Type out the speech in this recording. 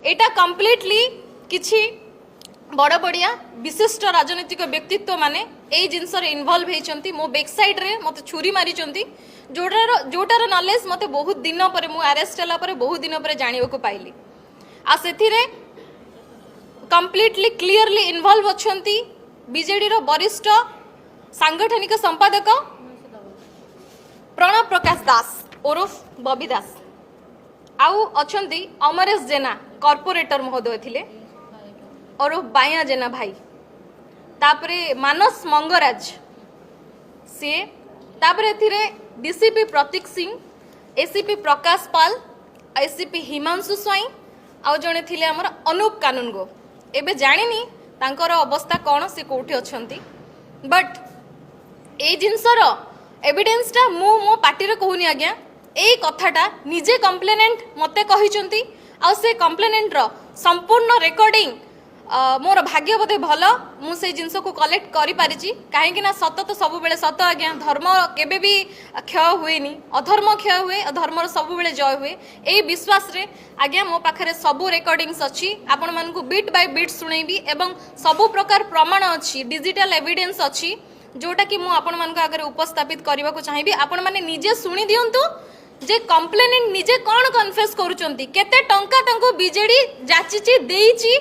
এটা কমপ্লিটলি কিছু বড় বড়িয়া বিশিষ্ট রাজনৈতিক ব্যক্তিত্ব মানে এই জিনিসরে ইনভলভ হয়েছেন মো বেক সাইড্রে মতো ছুরি মারিছেন जोटार नॉलेज मते बहुत दिन पर मु अरेस्ट होला पर बहुत दिन पर जानिबा को पाइली आ सेथिरे कंप्लीटली क्लियरली इन्वॉल्व अछंती बीजेडी रो वरिष्ठ सांगठनिक संपादक प्रणव प्रकाश दास ओरफ बबी दास आउ अछंती अमरेश जेना कॉर्पोरेटर महोदय थिले ओरफ बाया जेना भाई तापरे मानस मंगराज सी तापरे थिरे डीसीपी प्रतीक सिंह एसीपी प्रकाश पाल एसीपी हिमांशु स्वाई आउ जड़े थिले हमर अनूप कानूनगो एबे जानिनी तांकर अवस्था कौन से कोठी अछंती बट ए जिनसर एविडेंसटा मु मो पार्टी रे कहूनी आज्ञा एई कथाटा निजे कंप्लेनेंट मते कहिचंती आ से कंप्लेनेंट रो संपूर्ण रिकॉर्डिंग मोर भाग्य बोधे भल मुझे जिनस को कलेक्ट करि पारिची कहीं ना सत तो सब बेले सत आज्ञा धर्म केबे भी क्षय हुए नी अधर्म क्षय हुए धर्मर सब बेले जय हुए यही विश्वास रे आज्ञा मो पाखरे सबू रेकर्डिंग्स अच्छी आपण मानकु बीट बाय बीट सुनेबी एवं सबू प्रकार प्रमाण अच्छी डिजिटल एविडेंस अच्छी जोटा कि मु आपण मानक आगे उपस्थापित करने को चाहिए आपण माने निजे सुनी दियंतु जे कंप्लेनेंट निजे कौन कन्फेस करूचंती केते टंका तांको बीजेडी जाचिची देईची